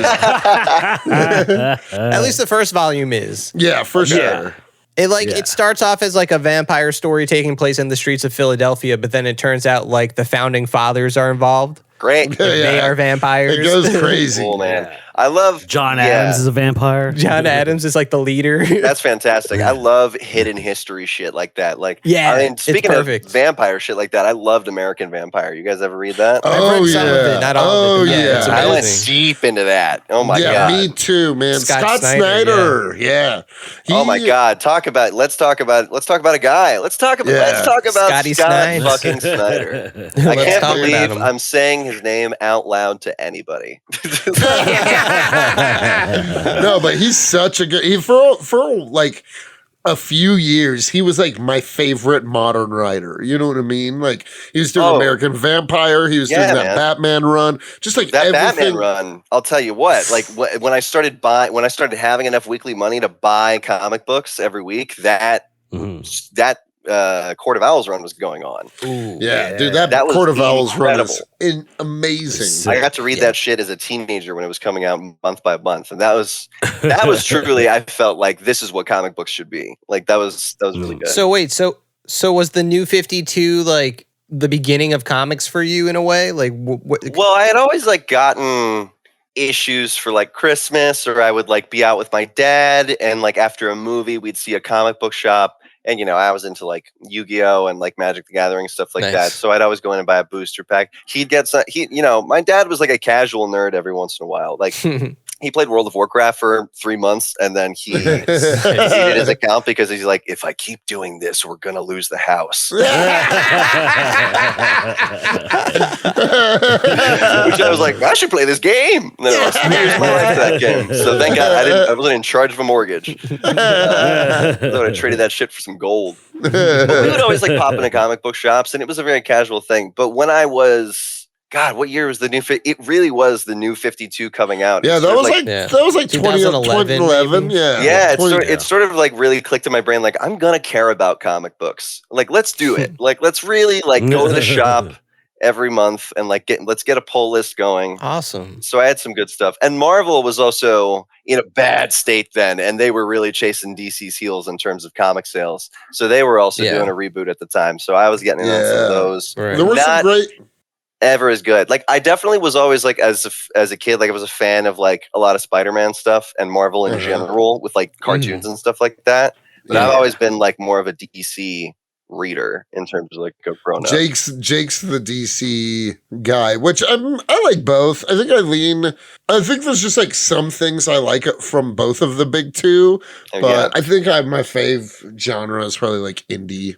At least the first volume is. Yeah, for sure. Yeah. It starts off as a vampire story taking place in the streets of Philadelphia, but then it turns out the founding fathers are involved. Great. They are vampires. It goes crazy. Cool, man. I love John Adams is a vampire. John Adams is the leader. That's fantastic. I love hidden history shit like that. Speaking of vampire shit like that, I loved American Vampire. You guys ever read that? Oh, some of it, not all of it. Yeah. I went deep into that. Oh my god. Me too, man. Scott Snyder. Yeah. Oh my god. Let's talk about a guy. Let's talk about Scotty Scott fucking Snyder. I can't believe I'm saying his name out loud to anybody. No, but he's such a good. For a few years, he was my favorite modern writer. You know what I mean? He was doing American Vampire. He was doing that Batman run. Just that everything. Batman run. I'll tell you what. When I started having enough weekly money to buy comic books every week, that Court of Owls run was going on. Ooh, yeah, dude, that Court of Owls run is amazing. I got to read that shit as a teenager when it was coming out month by month, and that was truly. I felt like this is what comic books should be. That was really good. So wait, so was the New 52 the beginning of comics for you in a way? Well, I had always gotten issues for Christmas, or I would be out with my dad, and after a movie, we'd see a comic book shop. And, I was into Yu-Gi-Oh! And Magic the Gathering, stuff like that. So I'd always go in and buy a booster pack. He'd get some, my dad was a casual nerd every once in a while. He played World of Warcraft for 3 months, and then he deleted his account because he's like, if I keep doing this, we're gonna lose the house. Which I was like, I should play this game. And then I lost 3 years of my life to that game. So thank God I wasn't in charge of a mortgage. I would have traded that shit for some gold. But we would always like pop into comic book shops, and it was a very casual thing. But when I was, God, what year was the new? It really was the new 52 coming out. Yeah, that was like 2011. Yeah, it sort of like really clicked in my brain. Like, I'm gonna care about comic books. Like, let's do it. Like, let's really like go to the shop every month and like let's get a pull list going. Awesome. So I had some good stuff, and Marvel was also in a bad state then, and they were really chasing DC's heels in terms of comic sales. So they were also doing a reboot at the time. So I was getting in on some of those. Right. There were some great. Ever as good. Like I definitely was always like as a kid, like I was a fan of like a lot of Spider-Man stuff and Marvel in general with like cartoons and stuff like that. But I've always been like more of a DC reader in terms of like a grown up. Jake's the DC guy, which I like both. I think there's just like some things I like from both of the big two, but I think my fave genre is probably like indie.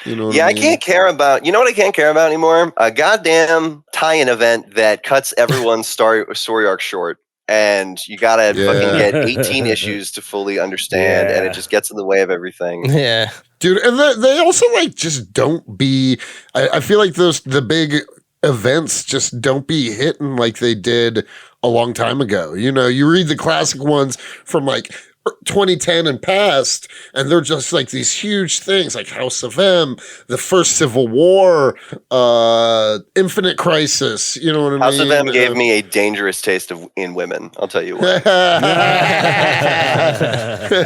You know what I mean? I can't care about, you know what I can't care about anymore? A goddamn tie-in event that cuts everyone's story arc short. And you gotta fucking get 18 issues to fully understand, and it just gets in the way of everything. Yeah. Dude, and they also like just don't be, I feel like the big events just don't be hitting like they did a long time ago. You know, you read the classic ones from like 2010 and past, and they're just like these huge things like House of M, the first Civil War, Infinite Crisis, you know what I mean? House of M gave me a dangerous taste in women, I'll tell you what. And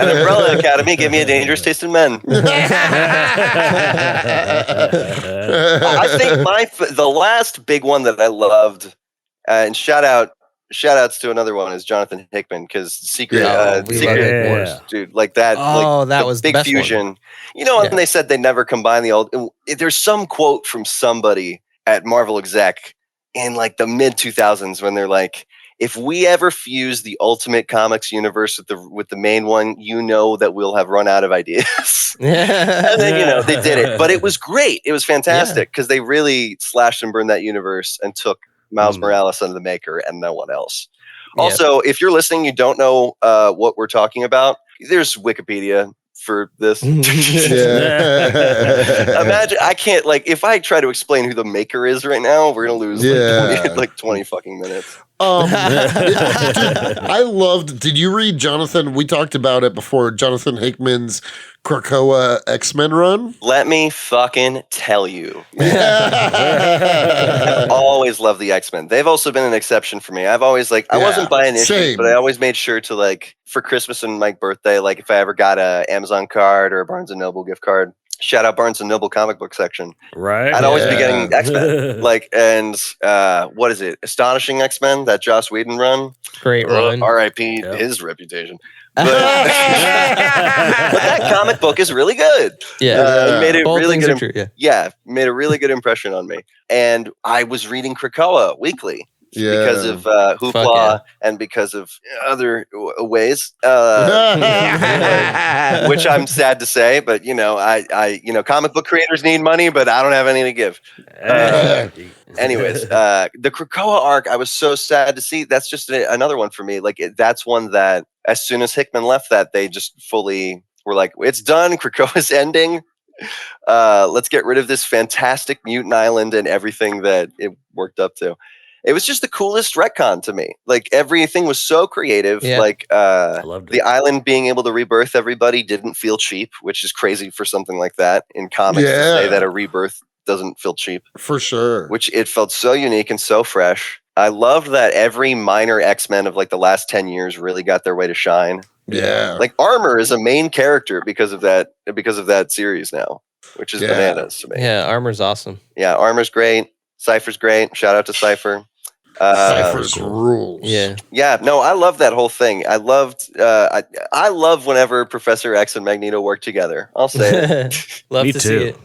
Umbrella Academy gave me a dangerous taste in men. I think the last big one that I loved, and shout-outs to another one is Jonathan Hickman, because Secret Wars, dude, like that. That was big the best fusion. One. You know, and they said they never combine the old. There's some quote from somebody at Marvel exec in like the mid 2000s when they're like, "If we ever fuse the Ultimate Comics universe with the main one, you know that we'll have run out of ideas." And then they did it, but it was great. It was fantastic because they really slashed and burned that universe and took Miles Morales and the Maker and no one else. Also, if you're listening, you don't know what we're talking about, there's Wikipedia for this. Imagine, I can't, like, if I try to explain who the Maker is right now, we're gonna lose like 20 fucking minutes. Dude, did you read Jonathan? We talked about it before, Jonathan Hickman's Krakoa X-Men run? Let me fucking tell you. I've always loved the X-Men. They've also been an exception for me. I've always I wasn't buying issues, but I always made sure to like for Christmas and my birthday, like if I ever got a Amazon card or a Barnes & Noble gift card, shout out Barnes & Noble comic book section. Right. I'd always be getting X-Men. What is it? Astonishing X-Men, that Joss Whedon run. Great run. R.I.P. his reputation. But that comic book is really good. Yeah. It made a really good made a really good impression on me. And I was reading Krakoa weekly. Because of Hoopla and because of other ways, which I'm sad to say, but I comic book creators need money, but I don't have any to give. Anyways, the Krakoa arc, I was so sad to see. That's just another one for me. Like that's one that as soon as Hickman left, that they just fully were like, it's done. Krakoa's ending. Let's get rid of this fantastic mutant island and everything that it worked up to. It was just the coolest retcon to me. Like everything was so creative. Yeah. Like I loved it. The island being able to rebirth everybody didn't feel cheap, which is crazy for something like that in comics to say that a rebirth doesn't feel cheap. For sure. Which it felt so unique and so fresh. I loved that every minor X-Men of like the last 10 years really got their way to shine. Yeah. Like Armor is a main character because of that series now, which is bananas to me. Yeah, Armor's awesome. Yeah, Armor's great. Cypher's great. Shout out to Cypher. Cypher's rules. Yeah. No, I love that whole thing. I loved. I love whenever Professor X and Magneto work together. I'll say it. Love Me to too. see it.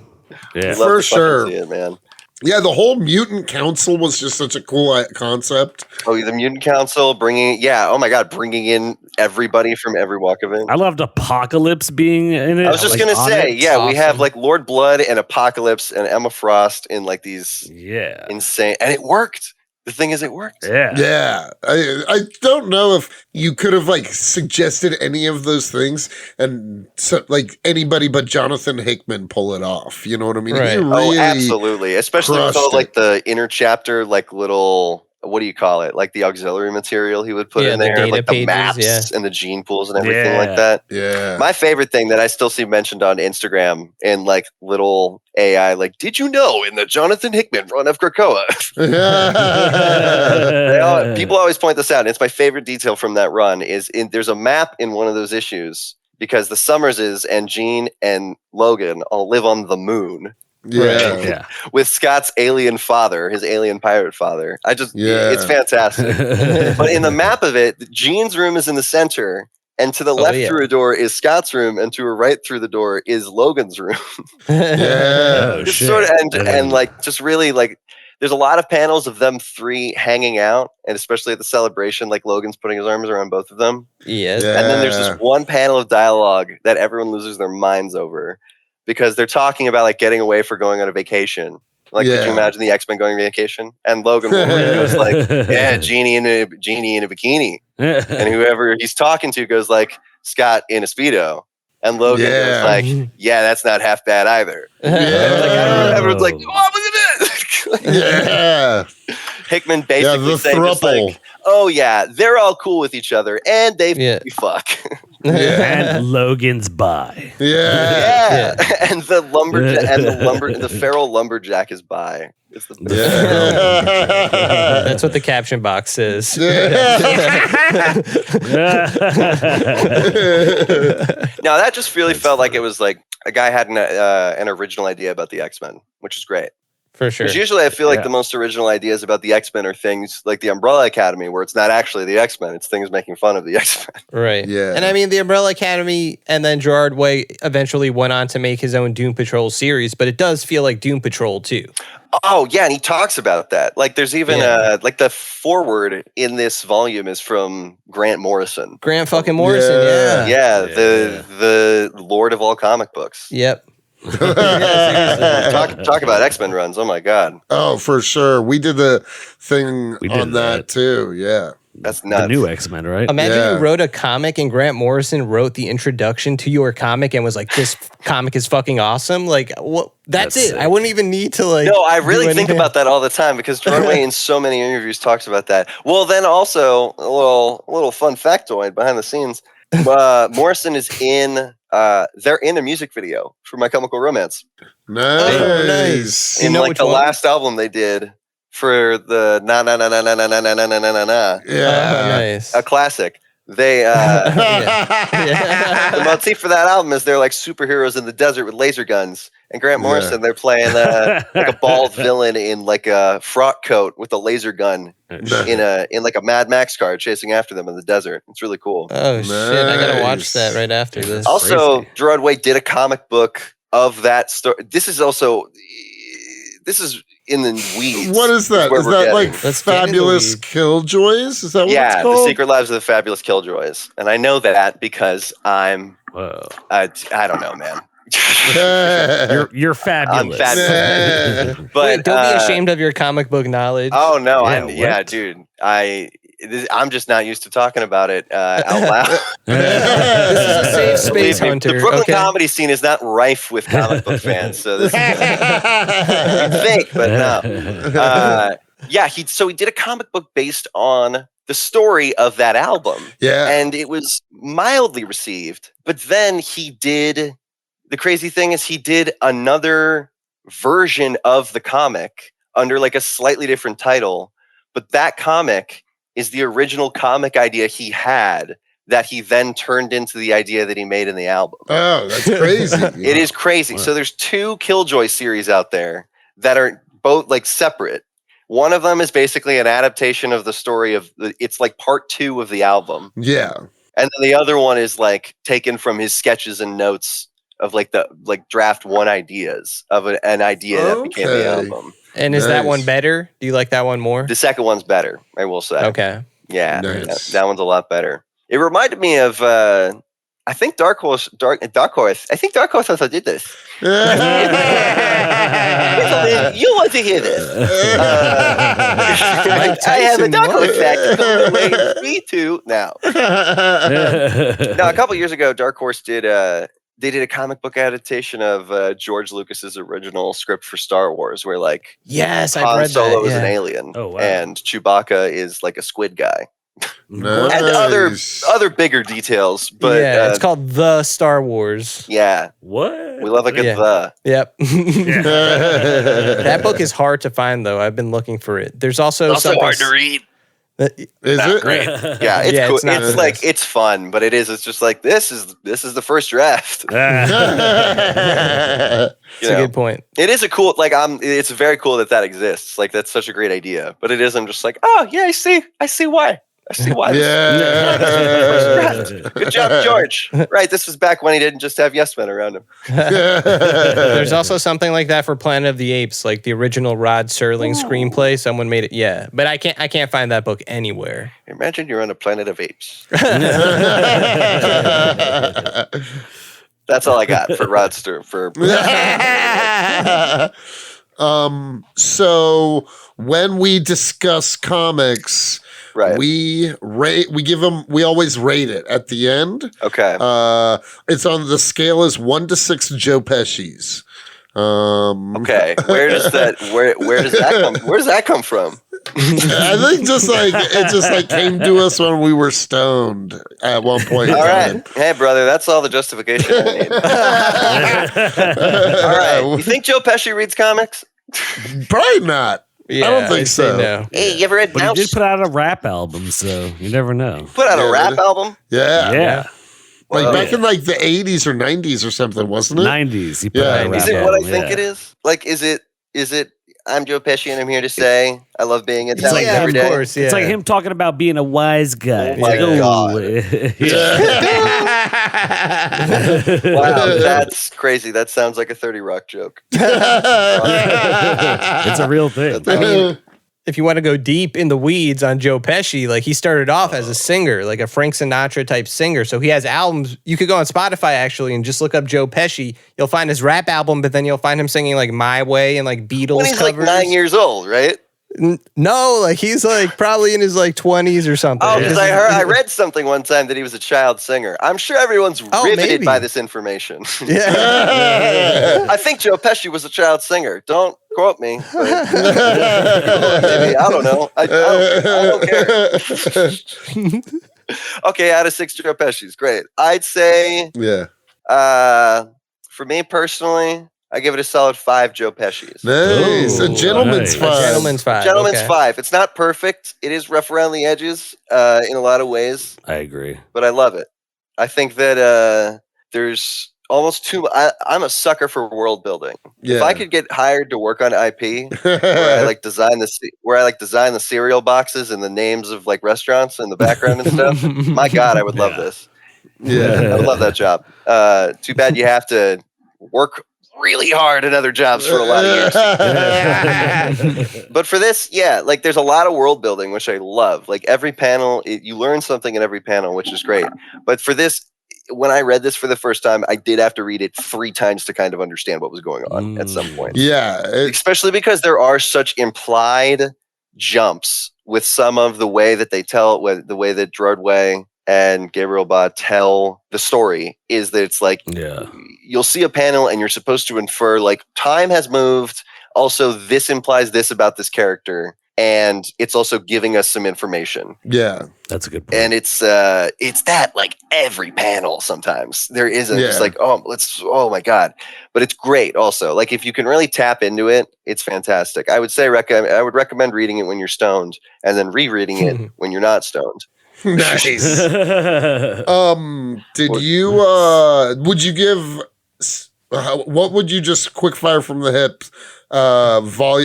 Yeah, for sure. See it, man. Yeah, the whole mutant council was just such a cool concept. Oh, the Mutant Council oh my God, bringing in everybody from every walk of it. I loved Apocalypse being in it. I was just gonna on say, it. yeah, we have Awesome. like Lord Blood and Apocalypse and Emma Frost in like these Yeah. insane, and it worked. The thing is, it worked. Yeah. Yeah, I don't know if you could have like suggested any of those things and like anybody but Jonathan Hickman pull it off. You know what I mean? Right. He Oh, really absolutely. Especially with all crushed like it. the inner chapter, like little, what do you call it? Like the auxiliary material he would put Yeah, in the there, data like the pages, maps yeah. and the gene pools and everything Yeah. like that. Yeah. My favorite thing that I still see mentioned on Instagram in like little AI, like, did you know in the Jonathan Hickman run of Krakoa? People always point this out. And it's my favorite detail from that run there's a map in one of those issues because the Summerses and Jean and Logan all live on the moon Yeah. Yeah. with Scott's alien father, his alien pirate father. It's fantastic. But in the map of it, Jean's room is in the center, and to the left yeah. through a door is Scott's room, and to her right through the door is Logan's room. Yeah. Oh, Just shit. sort of and like just really like there's a lot of panels of them three hanging out, and especially at the celebration, like Logan's putting his arms around both of them. Yes. Yeah. And then there's this one panel of dialogue that everyone loses their minds over because they're talking about like getting away for going on a vacation. Like, could you Yeah. imagine the X-Men going on vacation? And Logan Wolverine was like, yeah, genie in a bikini. And whoever he's talking to goes like, Scott in a Speedo. And Logan Yeah. goes like, yeah, that's not half bad either. Yeah. Everyone's like, oh, look at this. Yeah. Hickman Yeah, basically the saying just throuple. like, oh yeah, they're all cool with each other and they fuck. Yeah. And Logan's bi. Yeah. And the feral lumberjack is bi. It's the Yeah. That's what the caption box says. Now that just really felt like it was like a guy had an original idea about the X-Men, which is great. For sure. Because usually I feel like Yeah. the most original ideas about the X-Men are things like the Umbrella Academy, where it's not actually the X-Men, it's things making fun of the X-Men. Right. Yeah. And I mean, the Umbrella Academy and then Gerard Way eventually went on to make his own Doom Patrol series, but it does feel like Doom Patrol too. Oh yeah, and he talks about that. Like there's even like the foreword in this volume is from Grant Morrison. Grant fucking Morrison, Yeah. yeah. The Lord of all comic books. Yep. Talk about X-Men runs. Oh my god. Oh, for sure. We did the thing We did on that too. Yeah. That's The nuts. new X-Men, right? Imagine Yeah. you wrote a comic and Grant Morrison wrote the introduction to your comic and was like, "This comic is fucking awesome." Like, what? That's it. sick. I wouldn't even need to like. No, I really do think anything. about that all the time because Gerard Way in so many interviews talks about that. Well, then also a little fun factoid behind the scenes. Morrison is they're in a music video for My Chemical Romance Nice. You in know like which the one? last album they did for the na na na na na na na na na na na na Yeah. Nice. a classic. They the motif for that album is they're like superheroes in the desert with laser guns. And Grant Yeah. Morrison, they're playing like a bald villain in like a frock coat with a laser gun in like a Mad Max car chasing after them in the desert. It's really cool. Oh shit! I gotta watch Nice. that right after this. Also, crazy. Gerard Way did a comic book of that story. This is in the weeds. What is that? where Is we're that getting. like Let's get into Fabulous weeds. Killjoys? Is that what Yeah, it's The called? Secret Lives of the Fabulous Killjoys. And I know that because I'm Whoa. I don't know, man. Yeah. You're fabulous. I'm fabulous. Yeah. But Wait, don't be ashamed of your comic book knowledge. Oh no, Yeah, what? dude. I'm just not used to talking about it out loud. This is a safe space, Believe me, Hunter. the Brooklyn okay? comedy scene is not rife with comic book fans, so this is fake, but no. So he did a comic book based on the story of that album, Yeah. and it was mildly received. But then the crazy thing is he did another version of the comic under like a slightly different title, but that comic is the original comic idea he had that he then turned into the idea that he made in the album. Oh, that's crazy. It is crazy. Wow. So there's 2 Killjoy series out there that are both like separate. One of them is basically an adaptation of the story it's like part 2 of the album. Yeah. And then the other one is like taken from his sketches and notes of like the draft 1 ideas of an idea that became the Okay. album. And is that Nice. one better? Do you like that one more? The second one's better, I will say. Okay. Yeah, Nice. that one's a lot better. It reminded me of I think Dark Horse. I think Dark Horse also did this. You want to hear this? I have a Dark Horse fact to relate me to now. No, a couple years ago, Dark Horse did they did a comic book adaptation of George Lucas's original script for Star Wars, where like Yes, I've Han read Solo that. is an Yeah. alien, Oh, wow. and Chewbacca is like a squid guy, Nice. and other bigger details. But yeah, it's called The Star Wars. yeah, What? we love a good Yeah. the. Yep. That book is hard to find, though. I've been looking for it. There's also something read. Is it? Great. Yeah, it's Yeah, cool. it's not It's the like best. it's fun, but it's just like this is the first draft. It's a good point. It is a cool it's very cool that exists. Like that's such a great idea. But it is I'm just like, oh yeah, I see why. I see why. Yeah. Good job, George. Right, this was back when he didn't just have yes men around him. There's also something like that for Planet of the Apes, like the original Rod Serling screenplay. Someone made it. Yeah, but I can't find that book anywhere. Imagine you're on a planet of apes. That's all I got for Rod Stewart. So when we discuss comics, Right. we always rate it at the end. Okay. It's on the scale is 1 to 6 Joe Pesci's. Okay. Where does that come from? I think it just came to us when we were stoned at one point. in All time. right. Hey, brother, that's all the justification I need. All right. You think Joe Pesci reads comics? Probably not. Yeah, I don't think I'd say so. No. Hey, you ever read But he Mouse? did put out a rap album, so you never know. Put out Yeah, a rap did it? album? Yeah. Yeah. Like Wow. back in like the 80s or 90s or something, wasn't it? 90s. He put Yeah. out a rap Is it album. what I think yeah. it is? Like, is it? I'm Joe Pesci, and I'm here to say I love being It's Italian like, every of day. course, yeah. It's like him talking about being a wise guy. Oh It's my like, God. Yeah. Wow, that's crazy. That sounds like a 30 Rock joke. it's a real thing. I mean, if you want to go deep in the weeds on Joe Pesci, like he started off as a singer, like a Frank Sinatra type singer. So he has albums. You could go on Spotify actually and just look up Joe Pesci. You'll find his rap album, but then you'll find him singing like My Way and like Beatles When he's covers. like 9 years old, right? No, like he's like probably in his like 20s or something. Oh, because I read something one time that he was a child singer. I'm sure everyone's riveted maybe. by this information. Yeah. I think Joe Pesci was a child singer. Don't quote me. But maybe, I don't know. I don't care. Okay, out of 6 Joe Pesci's, great. I'd say, Yeah. for me personally, I give it a solid 5 Joe Pesci's. Nice. A Ooh, gentleman's nice. five. Gentleman's Five. Gentleman's okay. 5. It's not perfect. It is rough around the edges in a lot of ways, I agree. but I love it. I think that there's almost I'm a sucker for world building. Yeah. If I could get hired to work on IP, where I like design the cereal boxes and the names of like restaurants in the background and stuff, my God, I would love Yeah. this. Yeah. I would love that job. Too bad you have to work really hard at other jobs for a lot of years. But for this, yeah, like there's a lot of world building, which I love. Like every panel, you learn something in every panel, which is great. But for this, when I read this for the first time, I did have to read it 3 times to kind of understand what was going on at some point. Yeah. Especially because there are such implied jumps with some of the way that they tell, the way that Gerard Way and Gabriel Bá tell the story is that it's like Yeah. you'll see a panel and you're supposed to infer like time has moved. Also, this implies this about this character, and it's also giving us some information. Yeah. That's a good point. And it's that like every panel sometimes there isn't just Yeah. like oh my God, but it's great also. Like if you can really tap into it, it's fantastic. I would say I would recommend reading it when you're stoned and then rereading it when you're not stoned. Nice. Did you would you give what would you just quick fire from the hip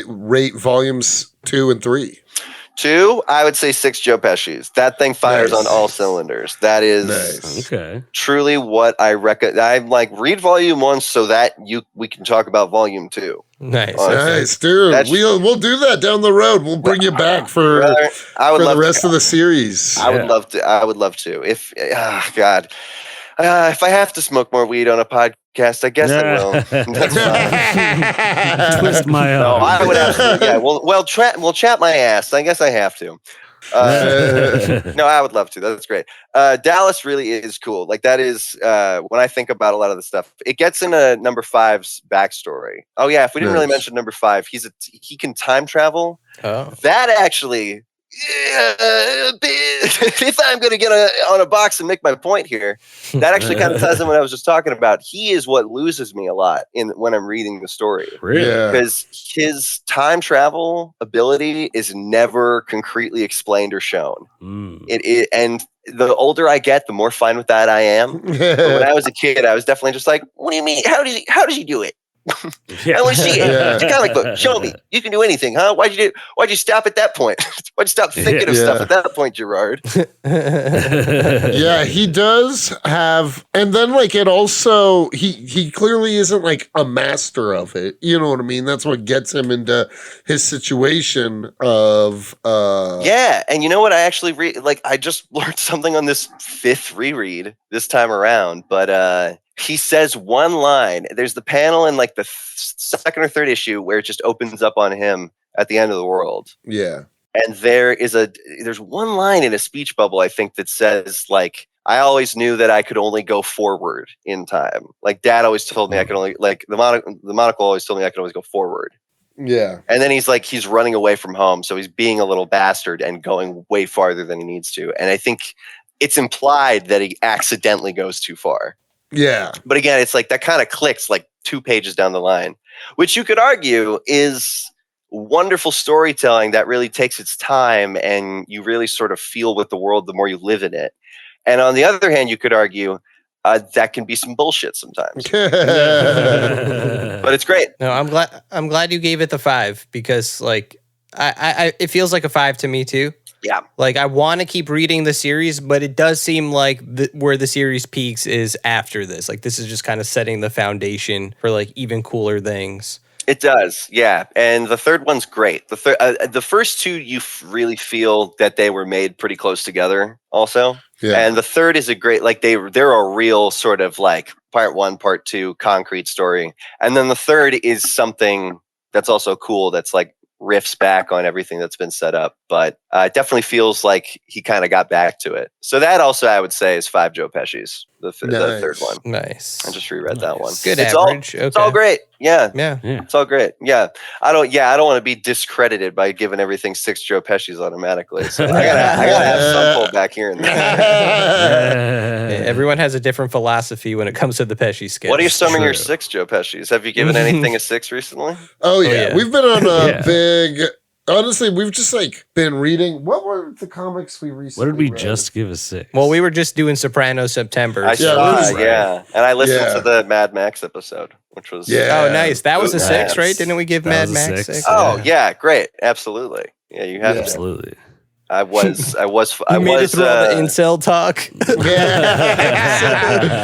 rate volumes 2 and 3? 2, I would say 6 Joe Pesci's. That thing fires on all cylinders. That is Okay. truly what I recommend. I'm like, read volume 1 so that we can talk about volume 2. Nice. Nice, dude. We'll do that down the road. We'll bring you back for the rest of the series. I would love to. I would love to. If God, if I have to smoke more weed on a podcast, I guess I will. That's fine. Twist my arm. No, I would absolutely. Yeah. We'll chat my ass. I guess I have to. No, I would love to. That's great. Dallas really is cool. Like that is when I think about a lot of the stuff, it gets into number 5's backstory. Oh yeah, if we didn't really mention number 5, he can time travel. Oh, That actually. If I'm going to get on a box and make my point here, that actually kind of ties in what I was just talking about. He is what loses me a lot when I'm reading the story. Really? Because his time travel ability is never concretely explained or shown. And the older I get, the more fine with that I am. But when I was a kid, I was definitely just like, what do you mean? How does he do it? I want to see it. It's a comic book. Show me. You can do anything, huh? Why'd you stop at that point? Why'd you stop thinking of stuff at that point, Gerard? Yeah, he does have, and then like it also he clearly isn't like a master of it. You know what I mean? That's what gets him into his situation of Yeah, and you know what? I actually I just learned something on this 5th reread this time around, but he says one line. There's the panel in like the 2nd or 3rd issue where it just opens up on him at the end of the world. Yeah. And there's one line in a speech bubble, I think, that says like, I always knew that I could only go forward in time. Like Dad always told me I could only, like the monocle always told me I could always go forward. Yeah. And then he's running away from home. So he's being a little bastard and going way farther than he needs to. And I think it's implied that he accidentally goes too far. Yeah. But again, it's like that kind of clicks like 2 pages down the line, which you could argue is wonderful storytelling that really takes its time and you really sort of feel with the world the more you live in it. And on the other hand, you could argue that can be some bullshit sometimes. But it's great. no, I'm glad you gave it the 5 because like I it feels like a 5 to me too. Yeah. Like I want to keep reading the series, but it does seem like where the series peaks is after this. Like this is just kind of setting the foundation for like even cooler things. It does, yeah. And the 3rd one's great. The first 2, you really feel that they were made pretty close together also. Yeah. And the 3rd is a great, like they're a real sort of like part 1, part 2 concrete story. And then the 3rd is something that's also cool. That's like riffs back on everything that's been set up, but it definitely feels like he kind of got back to it. So that also I would say is 5 Joe Pesci's, the 3rd one. Nice. I just reread that one. Good It's average. It's all great. Yeah. Yeah. It's all great. Yeah. I don't want to be discredited by giving everything 6 Joe Pesci's automatically. So I gotta have some pullback here and there. Yeah, everyone has a different philosophy when it comes to the Pesci sketch. What are you summing your 6 Joe Pesci's? Have you given anything a 6 recently? Oh yeah. yeah. We've been on a big. Honestly, we've just like been reading. What were the comics we recently? What did we read? just give a 6? Well, we were just doing Sopranos September. I saw, yeah. And I listened to the Mad Max episode, which was Oh, nice. That was a 6, Yes. right? Didn't we give Mad was a Max 6. 6? Oh yeah, great, absolutely. Yeah, you have to. Absolutely. I was You made it through all the incel talk.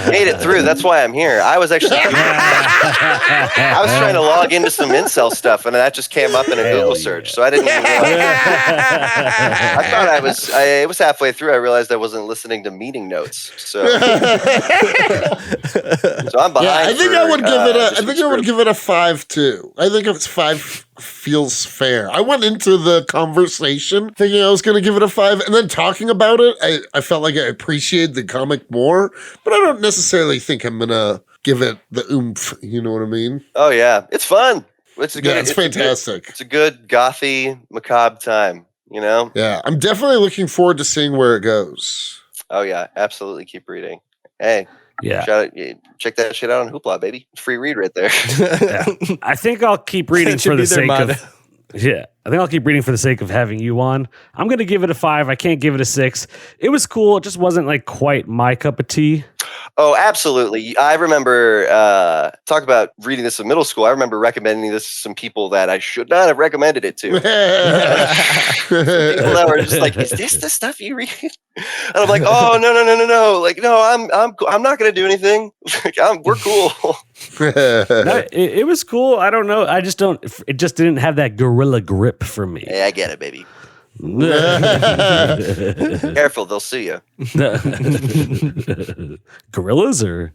made it through. That's why I'm here. I was actually I was trying to log into some incel stuff, and that just came up in a Google search. So I didn't even realize. I thought it was halfway through. I realized I wasn't listening to meeting notes. So I'm behind. Yeah, I think I would give it a. I think I would give. give it a 5 too. I think it's 5 feels fair. I went into the conversation thinking I was going to give it a 5, and then talking about it, I felt like I appreciate the comic more, but I don't necessarily think I'm going to give it the oomph. You know what I mean? Oh yeah, it's fun. It's fantastic. It's a good gothy macabre time. You know? Yeah, I'm definitely looking forward to seeing where it goes. Oh yeah, absolutely. Keep reading. Hey. Yeah. Check that shit out on Hoopla, baby. Free read right there. Yeah. I think I'll keep reading That should for be the their sake motto. of. Yeah, I think I'll keep reading for the sake of having you on. I'm going to give it a 5. I can't give it a 6. It was cool. It just wasn't like quite my cup of tea. Oh, absolutely. I remember, talk about reading this in middle school. I remember recommending this to some people that I should not have recommended it to. People that were just like, "Is this the stuff you read?" And I'm like, "Oh, no. Like, no, I'm not going to do anything. Like, we're cool." No, it was cool. I don't know. It just didn't have that gorilla grip for me. Hey, I get it, baby. Careful, they'll sue you. Gorillas or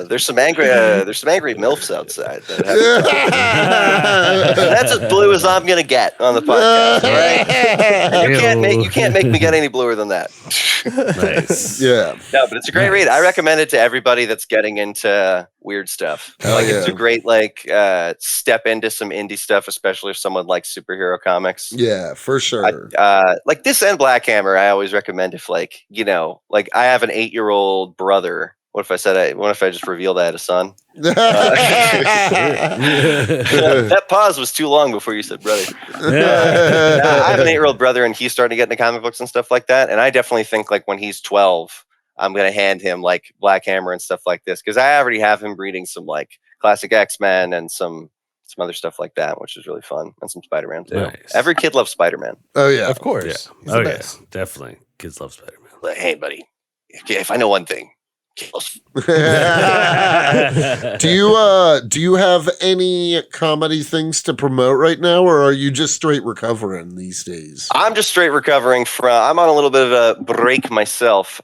there's some angry MILFs outside. That's as blue as I'm gonna get on the podcast. All right? You can't make me get any bluer than that. nice. Yeah. No, but it's a great read. I recommend it to everybody that's getting into weird stuff. It's a great step into some indie stuff, especially if someone likes superhero comics. Yeah, for sure. Like this and Black Hammer, I always recommend if I have an 8-year-old brother. What if I just revealed I had a son? That pause was too long before you said brother. I have an 8-year-old brother and he's starting to get into comic books and stuff like that. And I definitely think like when he's 12, I'm going to hand him like Black Hammer and stuff like this. Cause I already have him reading some like classic X-Men and some other stuff like that, which is really fun. And some Spider-Man too. Nice. Every kid loves Spider-Man. Oh yeah. Of course. Yeah. Oh yeah, definitely. Kids love Spider-Man. Like, hey buddy, if I know one thing, do you have any comedy things to promote right now, or are you just straight recovering these days? I'm just straight recovering I'm on a little bit of a break myself.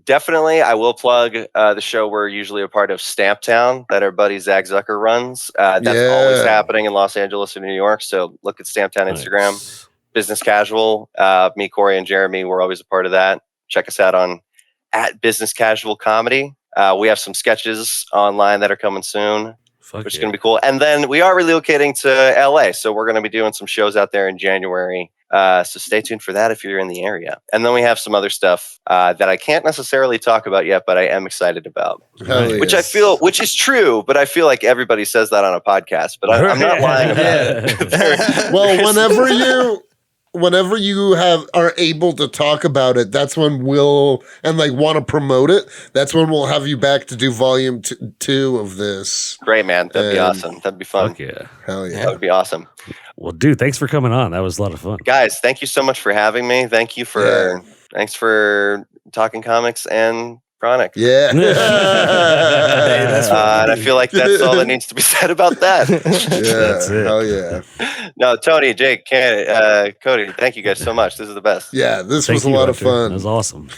Definitely, I will plug the show we're usually a part of, Stamp Town, that our buddy Zach Zucker runs. That's always happening in Los Angeles and New York. So look at Stamp Town Instagram. Business Casual. Me, Corey, and Jeremy, we're always a part of that. Check us out on @Business Casual Comedy. We have some sketches online that are coming soon, which is going to be cool. And then we are relocating to LA, so we're going to be doing some shows out there in January. So stay tuned for that if you're in the area. And then we have some other stuff that I can't necessarily talk about yet, but I am excited about. Which is true, but I feel like everybody says that on a podcast, but I'm not lying about it. Well, whenever you are able to talk about it, that's when we'll want to promote it. That's when we'll have you back to do volume 2 of this. Great, man. That'd be awesome. That'd be fun. Fuck yeah. Hell yeah. That would be awesome. Well, dude, thanks for coming on. That was a lot of fun. Guys, thank you so much for having me. Thanks for talking comics and Chronic. Yeah. And I feel like that's all that needs to be said about that. Yeah. That's it. Hell yeah. No, Tony, Jake, Cody, thank you guys so much. This is the best. Yeah, this was a lot of fun. That was awesome.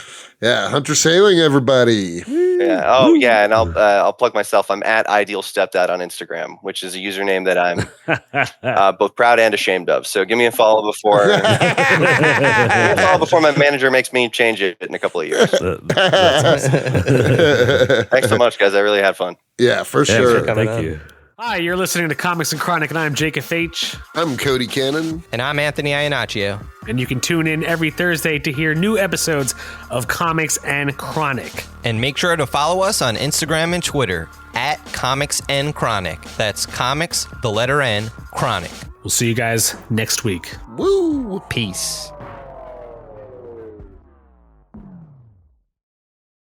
Yeah, Hunter Sailing, everybody. Yeah. Oh, yeah. And I'll plug myself. I'm @IdealStepdad on Instagram, which is a username that I'm both proud and ashamed of. So give me a follow before my manager makes me change it in a couple of years. Thanks so much, guys. I really had fun. Yeah, for sure. Thank you. Hi, you're listening to Comics and Chronic, and I'm Jake FH. I'm Cody Cannon. And I'm Anthony Iannaccio. And you can tune in every Thursday to hear new episodes of Comics and Chronic. And make sure to follow us on Instagram and Twitter @ComicsNChronic. That's comics, the letter N, Chronic. We'll see you guys next week. Woo! Peace.